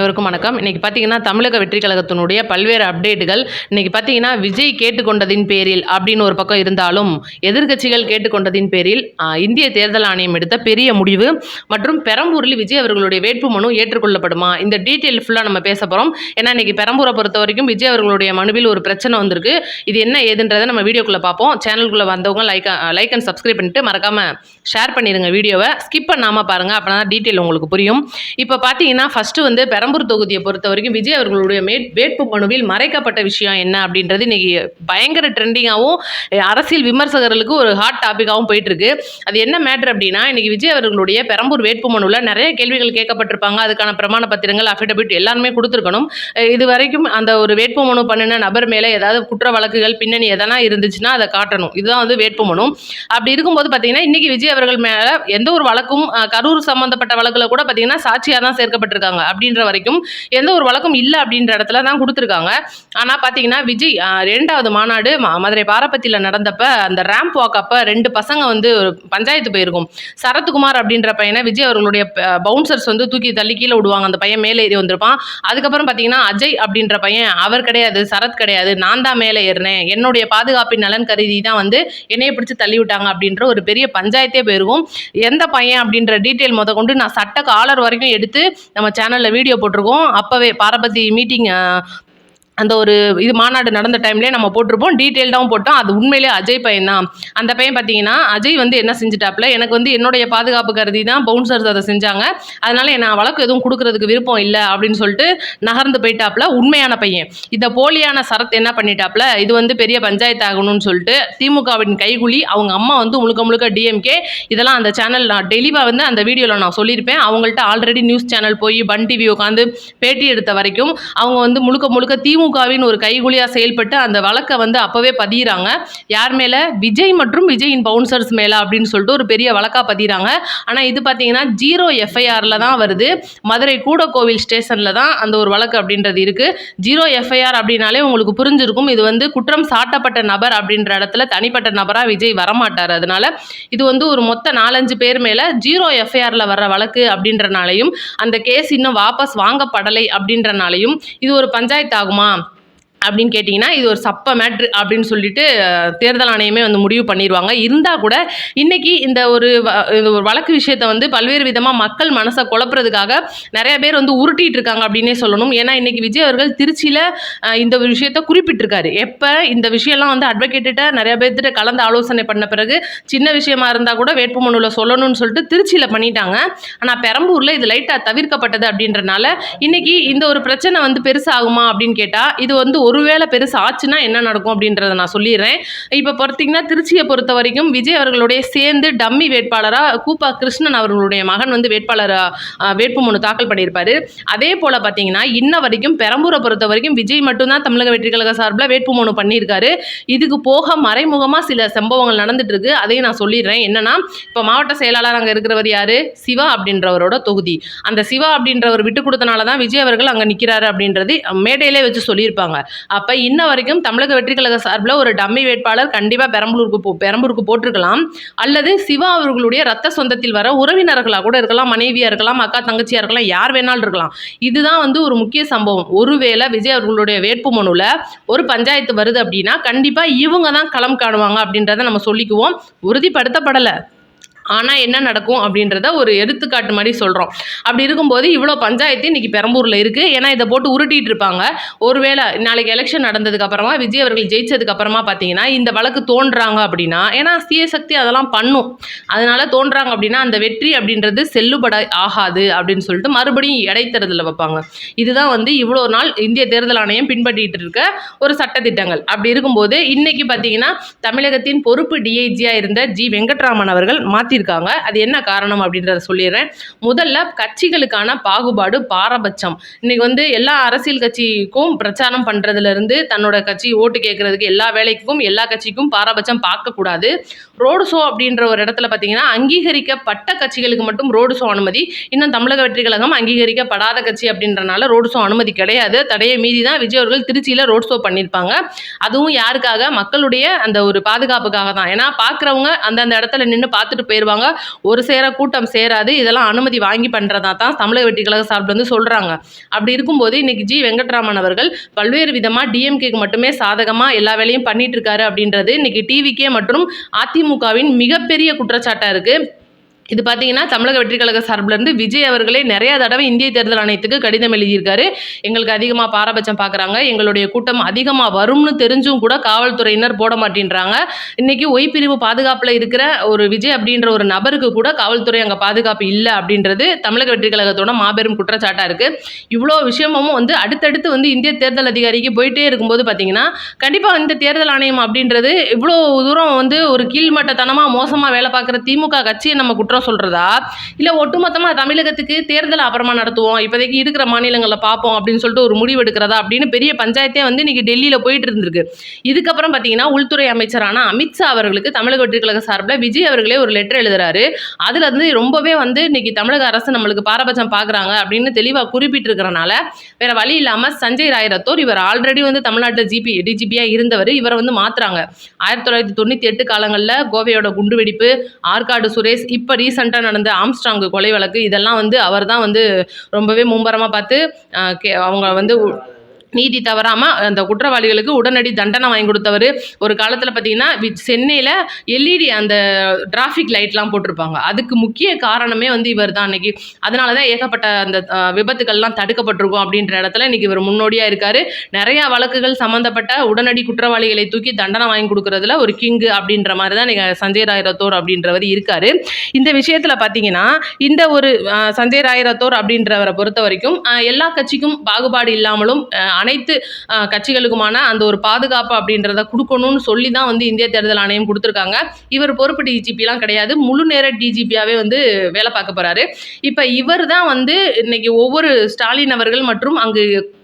அனைவருக்கும் வணக்கம். இன்னைக்கு பார்த்தீங்கன்னா, தமிழக வெற்றி கழகத்தினுடைய பல்வேறு அப்டேட்டுகள். இன்னைக்கு பார்த்தீங்கன்னா, விஜய் கேட்டுக்கொண்டதின் பேரில் அப்படின்னு ஒரு பக்கம் இருந்தாலும், எதிர்க்கட்சிகள் கேட்டுக்கொண்டதின் பேரில் இந்திய தேர்தல் ஆணையம் எடுத்த பெரிய முடிவு மற்றும் பெரம்பூரில் விஜய் அவர்களுடைய வேட்புமனு ஏற்றுக்கொள்ளப்படுமா? இந்த டீட்டெயில் ஃபுல்லா நம்ம பேச போறோம். ஏன்னா, இன்னைக்கு பெரம்பூரை பொறுத்தவரைக்கும் விஜய் அவர்களுடைய மனுவில் ஒரு பிரச்சனை வந்திருக்கு. இது என்ன ஏதுன்றதை நம்ம வீடியோக்குள்ள பார்ப்போம். சேனலுக்குள்ள வந்தவங்க லைக் அண்ட் சப்ஸ்கிரைப் பண்ணிட்டு மறக்காம ஷேர் பண்ணிடுங்க வீடியோவை. ஸ்கிப் பண்ணாம பாருங்க. அப்பதான் டீட்டெயில் உங்களுக்கு புரியும். இப்போ பார்த்தீங்கன்னா, ஃபர்ஸ்ட் வந்து பெரம்பூர் தொகுதியை பொறுத்த வரைக்கும் விஜய் அவர்களுடைய வேட்பு மனுவில் மறைக்கப்பட்ட விஷயம் என்ன அப்படின்றது இன்னைக்கு பயங்கர ட்ரெண்டிங்காகவும் அரசியல் விமர்சகர்களுக்கு ஒரு ஹாட் டாபிக்காகவும் போயிட்டு இருக்கு. அது என்ன மேட்டர் அப்படின்னா, இன்னைக்கு விஜய் அவர்களுடைய பெரம்பூர் வேட்பு மனுவில் நிறைய கேள்விகள் கேட்கப்பட்டிருப்பாங்க. அதுக்கான பிரமாண பத்திரங்கள், அஃபிடபிட் எல்லாருமே கொடுத்துருக்கணும். இது வரைக்கும் அந்த ஒரு வேட்பு மனு பண்ணின நபர் மேலே ஏதாவது குற்ற வழக்குகள் பின்னணி எதனா இருந்துச்சுன்னா அதை காட்டணும். இதுதான் வந்து வேட்பு மனு. அப்படி இருக்கும்போது பார்த்தீங்கன்னா, இன்னைக்கு விஜய் அவர்கள் மேலே எந்த ஒரு வழக்கும் கரூர் சம்பந்தப்பட்ட வழக்குல கூட பார்த்தீங்கன்னா சாட்சியாக தான் சேர்க்கப்பட்டிருக்காங்க. அப்படின்ற வரைக்கும் எந்த ஒரு வழக்கும் இல்லை அப்படின்ற இடத்துல தான் கொடுத்துருக்காங்க. ஆனால் பார்த்தீங்கன்னா, விஜய் 2வது மாநாடு மதுரை பாரப்பத்தியில் நடந்தப்ப அந்த ரேம்ப் வாக் அப்போ 2 பசங்க வந்து பஞ்சாயத்து போயிருக்கும். சரத்குமார் அப்படின்ற பையனை விஜய் அவர்களுடைய பவுன்சர்ஸ் வந்து தூக்கி தள்ளி கீழே விடுவாங்க. அந்த பையன் மேலே ஏறி வந்திருப்பான். அதுக்கப்புறம் பார்த்தீங்கன்னா, அஜய் அப்படின்ற பையன் அவர் கிடையாது, சரத் கிடையாது, நான் தான் மேலே ஏறினேன், என்னுடைய பாதுகாப்பின் நலன் கருதி தான் வந்து என்னைய பிடிச்சி தள்ளி விட்டாங்க அப்படின்ற ஒரு பெரிய பஞ்சாயத்தே போயிருக்கும். எந்த பையன் அப்படின்ற டீட்டெயில் முத கொண்டு நான் சட்ட காலர் வரைக்கும் எடுத்து நம்ம சேனலில் வீடியோ போட்டிருக்கோம். அப்போவே பாரபத்தி மீட்டிங் அந்த ஒரு இது மாநாடு நடந்த டைம்லேயே நம்ம போட்டிருப்போம். டீட்டெயில்டாகவும் போட்டோம். அது உண்மையிலே அஜய் பையன் தான். அந்த பையன் பார்த்தீங்கன்னா, அஜய் வந்து என்ன செஞ்சுட்டாப்புல, எனக்கு வந்து என்னுடைய பாதுகாப்பு கருதி தான் பவுன்சர்ஸ் அதை செஞ்சாங்க, அதனால நான் வழக்கு எதுவும் கொடுக்கறதுக்கு விருப்பம் இல்லை அப்படின்னு சொல்லிட்டு நகர்ந்து போயிட்டாப்புல. உண்மையான பையன். இந்த போலியான சரத் என்ன பண்ணிட்டாப்புல, இது வந்து பெரிய பஞ்சாயத்து ஆகணும்னு சொல்லிட்டு திமுகவின் கைகுலி, அவங்க அம்மா வந்து முழுக்க டிஎம்கே, இதெல்லாம் அந்த சேனல் நான் டெலிவாக வந்து அந்த வீடியோவில் நான் சொல்லியிருப்பேன். அவங்கள்ட்ட ஆல்ரெடி நியூஸ் சேனல் போய் பன் டிவி உட்காந்து பேட்டி எடுத்த வரைக்கும் அவங்க வந்து முழுக்க திமுகவின் ஒரு கைகுலியா செயல்பட்டு அந்த வழக்கை வந்து அப்பவே பதிகிறாங்க. யார் மேல? விஜய் மற்றும் விஜயின் பவுன்சர்ஸ் மேல அப்படின்னு சொல்லிட்டு ஒரு பெரிய வழக்கா பதிகிறாங்க. ஆனா இது பார்த்தீங்கன்னா 0 FIRல தான் வருது. மதுரை கூடக்கோவில் ஸ்டேஷன்ல தான் அந்த ஒரு வழக்கு அப்படின்றது இருக்கு. 0 FIR அப்படின்னாலே உங்களுக்கு புரிஞ்சிருக்கும், இது வந்து குற்றம் சாட்டப்பட்ட நபர் அப்படின்ற இடத்துல தனிப்பட்ட நபரா விஜய் வரமாட்டார். அதனால இது வந்து ஒரு மொத்த 4-5 பேர் மேல 0 FIRல வர்ற வழக்கு அப்படின்றனாலையும் அந்த கேஸ் இன்னும் வாபஸ் வாங்கப்படலை அப்படின்றனாலையும் இது ஒரு பஞ்சாயத்து ஆகுமா அப்படின்னு கேட்டிங்கன்னா, இது ஒரு சப்ப மேட்ரு அப்படின்னு சொல்லிட்டு தேர்தல் ஆணையமே வந்து முடிவு பண்ணிடுவாங்க. இருந்தால் கூட இன்றைக்கி இந்த ஒரு வழக்கு விஷயத்தை வந்து பல்வேறு விதமாக மக்கள் மனசை குழப்புறதுக்காக நிறைய பேர் வந்து உருட்டிகிட்டு இருக்காங்க அப்படின்னே சொல்லணும். ஏன்னா இன்றைக்கி விஜய் அவர்கள் திருச்சியில் இந்த விஷயத்தை குறிப்பிட்டிருக்காரு. எப்போ இந்த விஷயம்லாம் வந்து அட்வொகேட்ட நிறைய பேர்த்திட்ட கலந்து ஆலோசனை பண்ண பிறகு சின்ன விஷயமா இருந்தால் கூட வேட்புமனுவில் சொல்லணும்னு சொல்லிட்டு திருச்சியில் பண்ணிட்டாங்க. ஆனால் பெரம்பூரில் இது லைட்டாக தவிர்க்கப்பட்டது அப்படின்றனால இன்றைக்கி இந்த ஒரு பிரச்சனை வந்து பெருசாகுமா அப்படின்னு கேட்டால், இது வந்து ஒருவேளை பெருசு ஆச்சுன்னா என்ன நடக்கும் அப்படின்றத நான் சொல்லிடுறேன். இப்போ பார்த்தீங்கன்னா, திருச்சியை பொறுத்த வரைக்கும் விஜய் அவர்களுடைய சேர்ந்து டம்மி வேட்பாளராக கூப்பா கிருஷ்ணன் அவர்களுடைய மகன் வந்து வேட்புமனு தாக்கல் பண்ணியிருப்பாரு. அதே போல் பார்த்தீங்கன்னா, இன்ன வரைக்கும் பெரம்பூரை பொறுத்த வரைக்கும் விஜய் மட்டும்தான் தமிழக வெற்றி கழக சார்பில் வேட்புமனு பண்ணியிருக்காரு. இதுக்கு போக மறைமுகமாக சில சம்பவங்கள் நடந்துட்டு இருக்கு. அதையும் நான் சொல்லிடுறேன். என்னன்னா, இப்போ மாவட்ட செயலாளர் அங்கே இருக்கிறவர் யாரு? சிவா அப்படின்றவரோட தொகுதி. அந்த சிவா அப்படின்றவர் விட்டு கொடுத்தனால தான் விஜய் அவர்கள் அங்கே நிற்கிறாரு அப்படின்றது மேடையிலே வச்சு சொல்லியிருப்பாங்க. அப்போ இன்ன வரைக்கும் தமிழக வெற்றி கழக சார்பில் ஒரு டம்மி வேட்பாளர் கண்டிப்பாக பெரம்பூருக்கு போட்டிருக்கலாம். அல்லது சிவா அவர்களுடைய ரத்த சொந்தத்தில் வர உறவினர்களாக கூட இருக்கலாம், மனைவியாக இருக்கலாம், அக்கா தங்கச்சியாக இருக்கலாம், யார் வேணாலும் இருக்கலாம். இதுதான் வந்து ஒரு முக்கிய சம்பவம். ஒருவேளை விஜய் அவர்களுடைய வேட்புமனுவில் ஒரு பஞ்சாயத்து வருது அப்படின்னா கண்டிப்பாக இவங்க தான் களம் காணுவாங்க அப்படின்றத நம்ம சொல்லிக்குவோம். உறுதிப்படுத்தப்படலை, ஆனால் என்ன நடக்கும் அப்படின்றத ஒரு எடுத்துக்காட்டு மாதிரி சொல்கிறோம். அப்படி இருக்கும்போது இவ்வளோ பஞ்சாயத்து இன்றைக்கி பெரம்பூரில் இருக்குது. ஏன்னா இதை போட்டு உருட்டிகிட்டு இருப்பாங்க. ஒருவேளை நாளைக்கு எலெக்ஷன் நடந்ததுக்கப்புறமா விஜய் அவர்கள் ஜெயிச்சதுக்கப்புறமா பார்த்தீங்கன்னா இந்த வழக்கு தோன்றாங்க அப்படின்னா, ஏன்னா தீய சக்தி அதெல்லாம் பண்ணும், அதனால தோன்றாங்க அப்படின்னா அந்த வெற்றி அப்படின்றது செல்லுபட ஆகாது அப்படின்னு சொல்லிட்டு மறுபடியும் இடைத்தேர்தலில் வைப்பாங்க. இதுதான் வந்து இவ்வளோ நாள் இந்திய தேர்தல் ஆணையம் பின்பற்றிட்டு இருக்க ஒரு சட்டத்திட்டங்கள். அப்படி இருக்கும்போது இன்னைக்கு பார்த்தீங்கன்னா, தமிழகத்தின் பொறுப்பு டிஐஜியாக இருந்த ஜி வெங்கட்ராமன் அவர்கள் மாற்றி இருக்காங்க. அது என்ன காரணம் அப்படின்றத சொல்லிடுறேன். முதல்ல கட்சிகளுக்கான பாகுபாடு, பாரபட்சம். இன்னைக்கு வந்து எல்லா அரசியல் கட்சிக்கும் பிரச்சாரம் பண்றதுல இருந்து தன்னோட கட்சி ஓட்டு கேட்கறதுக்கு எல்லா வேலைக்கும் எல்லா கட்சிக்கும் பாரபட்சம் பார்க்கக்கூடாது. ரோடு ஷோ அப்படின்ற ஒரு இடத்துல பார்த்தீங்கன்னா, அங்கீகரிக்கப்பட்ட கட்சிகளுக்கு மட்டும் ரோடு ஷோ அனுமதி. இன்னும் தமிழக வெற்றி கழகம் அங்கீகரிக்கப்படாத கட்சி அப்படின்றனால ரோடு ஷோ அனுமதி கிடையாது. தடையை மீறி தான் விஜய் அவர்கள் திருச்சியில் ரோடு ஷோ பண்ணியிருப்பாங்க. அதுவும் யாருக்காக? மக்களுடைய அந்த ஒரு பாதுகாப்புக்காக தான். ஏன்னா பார்க்குறவங்க அந்தந்த இடத்துல நின்று பார்த்துட்டு போயிடுவாங்க. கூட்டுவாங்க, ஒரு சேர கூட்டம் சேராது. இதெல்லாம் அனுமதி வாங்கி பண்ணுறதா தான் தமிழக வெற்றி கழக சார்பில் வந்து சொல்கிறாங்க. அப்படி இருக்கும்போது இன்னைக்கு வெங்கட்ராமன் அவர்கள் பல்வேறு விதமாக டிஎம்கேக்கு மட்டுமே சாதகமாக எல்லா வேலையும் பண்ணிட்டு இருக்காரு அப்படின்றது இன்னைக்கு டிவிகே மற்றும் அதிமுகவின் மிகப்பெரிய குற்றச்சாட்டாக இருக்குது. இது பார்த்தீங்கன்னா தமிழக வெற்றி கழக சார்பிலிருந்து விஜய் அவர்களே நிறைய தடவை இந்திய தேர்தல் ஆணையத்துக்கு கடிதம் எழுதியிருக்காரு. எங்களுக்கு அதிகமாக பாரபட்சம் பார்க்குறாங்க, எங்களுடைய கூட்டம் அதிகமாக வரும்னு தெரிஞ்சும் கூட காவல்துறையினர் போட மாட்டேன்றாங்க. இன்னைக்கு ஒய் பிரிவு பாதுகாப்பில் இருக்கிற ஒரு விஜய் அப்படின்ற ஒரு நபருக்கு கூட காவல்துறை அங்கே பாதுகாப்பு இல்லை அப்படின்றது தமிழக வெற்றி கழகத்தோட மாபெரும் குற்றச்சாட்டாக இருக்குது. இவ்வளோ விஷயமும் வந்து அடுத்தடுத்து வந்து இந்திய தேர்தல் அதிகாரிக்கு போயிட்டே இருக்கும்போது பார்த்தீங்கன்னா கண்டிப்பாக இந்த தேர்தல் ஆணையம் அப்படின்றது இவ்வளோ தூரம் வந்து ஒரு கீழ்மட்டத்தனமாக மோசமாக வேலை பார்க்குற திமுக கட்சியை நம்ம குற்றம் சொல்றதா, இல்ல ஒட்டுமொத்தமா தமிழகத்துக்கு தேர்தல் அப்புறமா நடத்துவோம், இப்போதைக்கு இருக்கிற மாநிலங்களில் பார்ப்போம் அப்படின்னு சொல்லிட்டு ஒரு முடிவு எடுக்கிறதா அப்படின்னு பெரிய பஞ்சாயத்தே வந்து இன்னைக்கு டெல்லியில் போயிட்டு இருந்திருக்கு. இதுக்கப்புறம் பார்த்தீங்கன்னா உள்துறை அமைச்சரான அமித்ஷா அவர்களுக்கு தமிழக வெற்றி கழக சார்பில் விஜய் அவர்களே ஒரு லெட்டர் எழுதுறாரு. அதுல இருந்து ரொம்பவே வந்து இன்னைக்கு தமிழக அரசு நம்மளுக்கு பாரபட்சம் பார்க்குறாங்க அப்படின்னு தெளிவாக குறிப்பிட்டு இருக்கிறனால வேற வழி இல்லாமல் சஞ்சய் ராய் ரத்தோர், இவர் ஆல்ரெடி வந்து தமிழ்நாட்டில் டிஜிபியாக இருந்தவர், இவரை வந்து மாத்துறாங்க. 1998 காலங்களில் கோவையோட குண்டுவெடிப்பு, ஆற்காடு சுரேஷ், இப்போ ரீசெண்டாக நடந்த ஆம்ஸ்ட்ராங் கொலை வழக்கு, இதெல்லாம் வந்து அவர் தான் வந்து ரொம்பவே மும்பரமாக பார்த்து அவங்க வந்து நீதி தவறாமல் அந்த குற்றவாளிகளுக்கு உடனடி தண்டனை வாங்கி கொடுத்தவர். ஒரு காலத்தில் பார்த்தீங்கன்னா சென்னையில் எல்இடி அந்த டிராஃபிக் லைட்லாம் போட்டிருப்பாங்க, அதுக்கு முக்கிய காரணமே வந்து இவர் தான் அன்னைக்கு. அதனால தான் ஏகப்பட்ட அந்த விபத்துக்கள்லாம் தடுக்கப்பட்டிருக்கும் அப்படின்ற இடத்துல இன்னைக்கு இவர் முன்னோடியாக இருக்கார். நிறையா வழக்குகள் சம்மந்தப்பட்ட உடனடி குற்றவாளிகளை தூக்கி தண்டனை வாங்கி கொடுக்குறதுல ஒரு கிங்கு அப்படின்ற மாதிரி தான் இன்றைக்கி சஞ்சய் ராய் ரத்தோர் அப்படின்றவர் இருக்கார். இந்த விஷயத்தில் பார்த்தீங்கன்னா இந்த ஒரு சஞ்சய் ராய் ரத்தோர் அப்படின்றவரை பொறுத்த வரைக்கும் எல்லா கட்சிக்கும் பாகுபாடு இல்லாமலும் அனைத்து கட்சிகளுக்குமான அந்த ஒரு பாதுகாப்பு அப்படின்றத கொடுக்கணும்னு சொல்லி தான் வந்து இந்திய தேர்தல் ஆணையம் கொடுத்துருக்காங்க. இவர் பொறுப்பு டிஜிபிலாம் கிடையாது, முழு நேர டிஜிபியாகவே வந்து வேலை பார்க்க போகிறாரு. இப்போ இவர் தான் வந்து இன்னைக்கு ஒவ்வொரு ஸ்டாலின் அவர்கள் மற்றும் அங்கு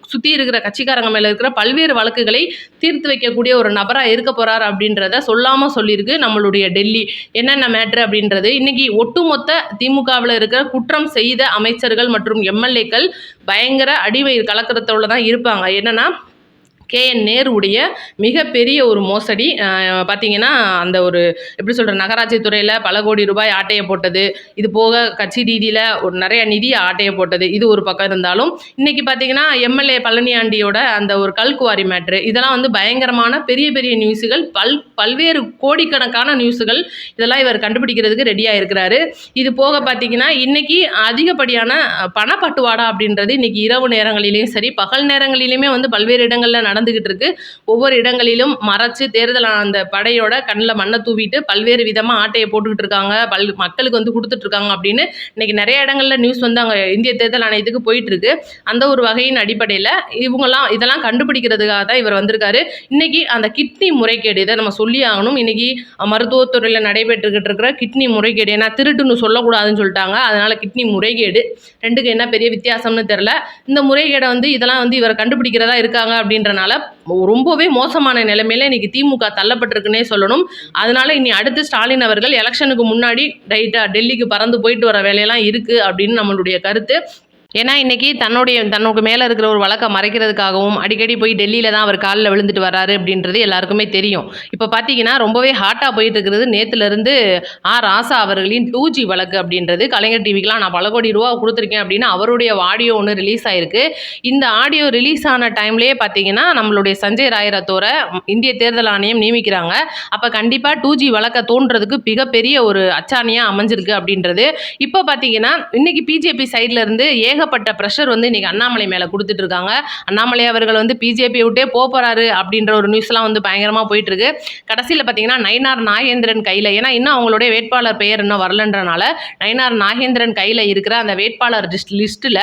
சுற்றி இருக்கிற கட்சிக்காரங்க மேலே இருக்கிற பல்வேறு வழக்குகளை தீர்த்து வைக்கக்கூடிய ஒரு நபராக இருக்க போகிறார் அப்படின்றத சொல்லாமல் சொல்லியிருக்கு நம்மளுடைய டெல்லி. என்னென்ன மேட்ரு அப்படின்றது இன்னைக்கு ஒட்டுமொத்த திமுகவில் இருக்கிற குற்றம் செய்த அமைச்சர்கள் மற்றும் எம்எல்ஏக்கள் பயங்கர அடிவயிறு கலக்கிறதோடு தான் இருப்பாங்க. என்னென்னா KN நேருடைய மிகப்பெரிய ஒரு மோசடி பார்த்தீங்கன்னா அந்த ஒரு எப்படி சொல்கிற நகராட்சி துறையில் பல கோடி ரூபாய் ஆட்டையை போட்டது, இது போக கட்சி ரீதியில் ஒரு நிறைய நிதி ஆட்டையை போட்டது, இது ஒரு பக்கம் இருந்தாலும் இன்றைக்கி பார்த்தீங்கன்னா எம்எல்ஏ பழனியாண்டியோட அந்த ஒரு கல்குவாரி மேட்ரு, இதெல்லாம் வந்து பயங்கரமான பெரிய பெரிய நியூஸுகள், பல்வேறு கோடிக்கணக்கான நியூஸுகள், இதெல்லாம் இவர் கண்டுபிடிக்கிறதுக்கு ரெடியாக இருக்கிறாரு. இது போக பார்த்தீங்கன்னா இன்றைக்கி அதிகப்படியான பணப்பட்டுவாடா அப்படின்றது இன்றைக்கி இரவு நேரங்களிலையும் சரி பகல் நேரங்களிலுமே வந்து பல்வேறு இடங்களில் நடந்துகிட்டு இருக்கு. ஒவ்வொரு இடங்களிலும் மறைச்சு தேர்தல் அந்த படையோட கண்ணில் மண்ணை தூவிட்டு பல்வேறு விதமாக ஆட்டையை போட்டுக்கிட்டு இருக்காங்க, மக்களுக்கு வந்து கொடுத்துட்டு இருக்காங்க அப்படின்னு இன்னைக்கு நிறைய இடங்கள்ல நியூஸ் வந்து அங்கே இந்திய தேர்தல் ஆணையத்துக்கு போயிட்டு இருக்கு. அந்த ஒரு வகையின் அடிப்படையில் இதெல்லாம் கண்டுபிடிக்கிறதுக்காக தான் இவர் வந்திருக்காரு. இன்னைக்கு அந்த கிட்னி முறைகேடு இதை நம்ம சொல்லி ஆகணும். இன்னைக்கு மருத்துவத்துறையில் நடைபெற்றுக்கிட்டு இருக்கிற கிட்னி முறைகேடு, ஏன்னா திருட்டுன்னு சொல்லக்கூடாதுன்னு சொல்லிட்டாங்க, அதனால கிட்னி முறைகேடு ரெண்டுக்கு என்ன பெரிய வித்தியாசம்னு தெரியல. இந்த முறைகேடை வந்து இதெல்லாம் வந்து இவர் கண்டுபிடிக்கிறதா இருக்காங்க அப்படின்றனால ரொம்பவே மோசமான நிலைமையில இன்னைக்கு திமுக தள்ளப்பட்டிருக்குன்னே சொல்லணும். அதனால இனி அடுத்து ஸ்டாலின் அவர்கள் எலெக்ஷனுக்கு முன்னாடி டெல்லிக்கு பறந்து போயிட்டு வர வேலையெல்லாம் இருக்கு அப்படின்னு நம்மளுடைய கருத்து. ஏன்னா இன்றைக்கி தன்னுக்கு மேலே இருக்கிற ஒரு வழக்கை மறைக்கிறதுக்காகவும் அடிக்கடி போய் டெல்லியில் தான் அவர் காலில் விழுந்துட்டு வர்றாரு அப்படின்றது எல்லாருக்குமே தெரியும். இப்போ பார்த்தீங்கன்னா ரொம்பவே ஹாட்டாக போயிட்டு இருக்கிறது நேற்றுலேருந்து ராசா அவர்களின் 2G வழக்கு அப்படின்றது. கலைஞர் டிவிக்கெலாம் நான் பல கோடி ரூபா கொடுத்துருக்கேன் அப்படின்னு அவருடைய ஆடியோ ஒன்று ரிலீஸ் ஆகிருக்கு. இந்த ஆடியோ ரிலீஸ் ஆன டைம்லேயே பார்த்தீங்கன்னா நம்மளுடைய சஞ்சய் ராய் ரத்தோரை இந்திய தேர்தல் ஆணையம் நியமிக்கிறாங்க. அப்போ கண்டிப்பாக 2G வழக்கை தோன்றதுக்கு மிகப்பெரிய ஒரு அச்சாணியாக அமைஞ்சிருக்கு அப்படின்றது. இப்போ பார்த்தீங்கன்னா இன்றைக்கி பிஜேபி சைட்லேருந்து ஏகப்பட்ட ப்ரெஷர் வந்து இன்றைக்கி அண்ணாமலை மேலே கொடுத்துட்டு இருக்காங்க. அண்ணாமலை அவர்கள் வந்து பிஜேபி விட்டே போகிறாரு அப்படின்ற ஒரு நியூஸ்லாம் வந்து பயங்கரமாக போயிட்டுருக்கு. கடைசியில் பார்த்தீங்கன்னா நயினார் நாகேந்திரன் கையில், ஏன்னா இன்னும் அவங்களுடைய வேட்பாளர் பெயர் இன்னும் வரலன்றனால நயினார் நாகேந்திரன் கையில் இருக்கிற அந்த வேட்பாளர் லிஸ்ட்டில்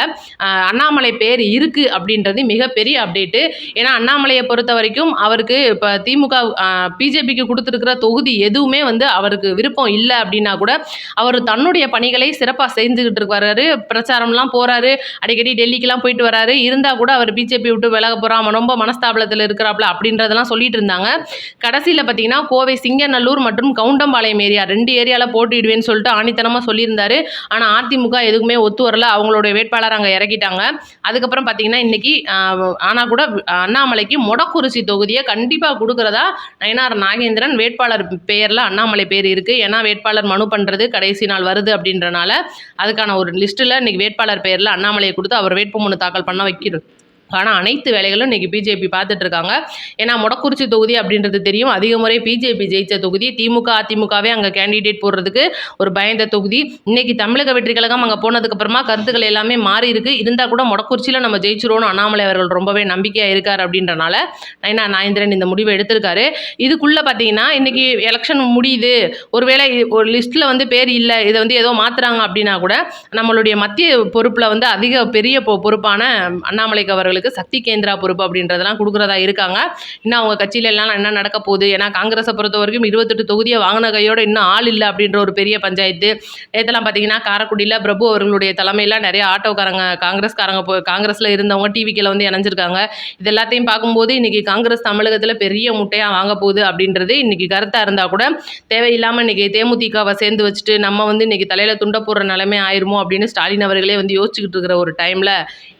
அண்ணாமலை பேர் இருக்குது அப்படின்றது மிகப்பெரிய அப்டேட்டு. ஏன்னா அண்ணாமலையை பொறுத்த வரைக்கும் அவருக்கு இப்போ திமுக பிஜேபிக்கு கொடுத்துருக்கிற தொகுதி எதுவுமே வந்து அவருக்கு விருப்பம் இல்லை அப்படின்னா கூட அவர் தன்னுடைய பணிகளை சிறப்பாக செஞ்சுக்கிட்டு இருக்காரு, பிரச்சாரம்லாம் போகிறாரு, போறாரு, அடிக்கடி டெல்லிக்குலாம் போயிட்டு வராரு. இருந்தா கூட அவர் பிஜேபி விட்டு விலக போறான், ரொம்ப மனஸ்தாபலத்துல இருக்கிறாப்ல அப்படின்றதெல்லாம் சொல்லிட்டு இருந்தாங்க. கடைசியில பார்த்தீங்கன்னா, கோவை சிங்கநல்லூர் மற்றும் கவுண்டம்பாளையம் ஏரியா 2 ஏரியால போட்டியிடுவேன்னு சொல்லிட்டு ஆணித்தனமா சொல்லியிருந்தாரு. ஆனா அதிமுக எதுக்குமே ஒத்து வரல. அவங்களுடைய வேட்பாளர அங்க இறக்கிட்டாங்க. அதுக்கப்புறம் பார்த்தீங்கன்னா, இன்னைக்கு ஆனா கூட அண்ணாமலைக்கு மொடக்குறிச்சி தொகுதிய கண்டிப்பா குடுக்கிறதா நயினார் நாகேந்திரன் வேட்பாளர் பெயர்ல அண்ணாமலை பேர் இருக்கு. ஏன்னா வேட்பாளர் மனு பண்றது கடைசி நாள் வருது அப்படின்றனால, அதுக்கான ஒரு லிஸ்ட்ல இன்னைக்கு வேட்பாளர் பெயர்ல அண்ணாமலைய குடுத்து அவர் வேட்புமனு தாக்கல் பண்ண வைக்கிறது. ஆனா அனைத்து வேலைகளும் இன்னைக்கு பிஜேபி பார்த்துட்டு இருக்காங்க. ஏன்னா மொடக்குறிச்சி தொகுதி அப்படின்றது தெரியும். அதிக முறை பிஜேபி ஜெயிச்ச தொகுதி. திமுக, அதிமுகவே அங்க கேண்டிடேட் போடுறதுக்கு ஒரு பயந்த தொகுதி. இன்னைக்கு தமிழக வெற்றி கழகம் அங்க போனதுக்கு அப்புறமா கருத்துக்கள் எல்லாமே மாறி இருக்கு. இருந்தா கூட மொடக்குறிச்சியில நம்ம ஜெயிச்சிருவோம்னு அண்ணாமலை அவர்கள் ரொம்பவே நம்பிக்கையா இருக்காரு அப்படின்றனால நயினார் நாகேந்திரன் இந்த முடிவை எடுத்திருக்காரு. இதுக்குள்ள பார்த்தீங்கன்னா, இன்னைக்கு எலெக்ஷன் முடியுது. ஒருவேளை ஒரு லிஸ்ட்ல வந்து பேர் இல்ல. இத வந்து ஏதோ மாத்துறாங்க அப்படின்னா கூட நம்மளுடைய மத்திய பொறுப்புல வந்து அதிக பெரிய பொறுப்பான அண்ணாமலைக்கு அவர்களுக்கு சக்தி கேந்திரா பொறுப்பு அப்படின்றதெல்லாம் கொடுக்குறதா இருக்காங்க. இன்னும் அவங்க கட்சியில எல்லாம் என்ன நடக்க போகுது? ஏன்னா காங்கிரஸை பொறுத்த வரைக்கும் 28 தொகுதியை வாங்கின கையோட இன்னும் ஆள் இல்லை அப்படின்ற ஒரு பெரிய பஞ்சாயத்து. நேத்தெல்லாம் பார்த்தீங்கன்னா, காரைக்குடியில் பிரபு அவர்களுடைய தலைமையில் நிறைய ஆட்டோக்காரங்க காங்கிரஸ்ல இருந்தவங்க டிவிக்கில் வந்து இணைஞ்சிருக்காங்க. இது எல்லாத்தையும் பார்க்கும்போது இன்னைக்கு காங்கிரஸ் தமிழகத்தில் பெரிய முட்டையா வாங்க போகுது அப்படின்றது இன்னைக்கு கருத்தா இருந்தா கூட தேவையில்லாம இன்னைக்கு தேமுதிகவை சேர்ந்து வச்சுட்டு நம்ம வந்து இன்னைக்கு தலையில துண்ட போடுற நிலைமை ஆயிருமோ அப்படின்னு ஸ்டாலின் அவர்களே வந்து யோசிச்சுக்கிட்டு இருக்கிற ஒரு டைம்ல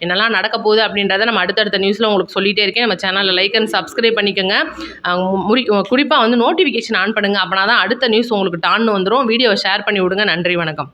என்னெல்லாம் நடக்க போகுது அப்படின்றத நம்ம அடுத்தடுத்த நியூஸ்ல உங்களுக்கு சொல்லிட்டே இருக்கேன். நம்ம சேனலை லைக் அண்ட் சப்ஸ்கிரைப் பண்ணிக்கோங்க. குறிப்பாக வந்து நோட்டிஃபிகேஷன் ஆன் பண்ணுங்க. அப்படின்னா தான் அடுத்த நியூஸ் உங்களுக்கு டான்னு வந்துடும். வீடியோவை ஷேர் பண்ணி விடுங்க. நன்றி, வணக்கம்.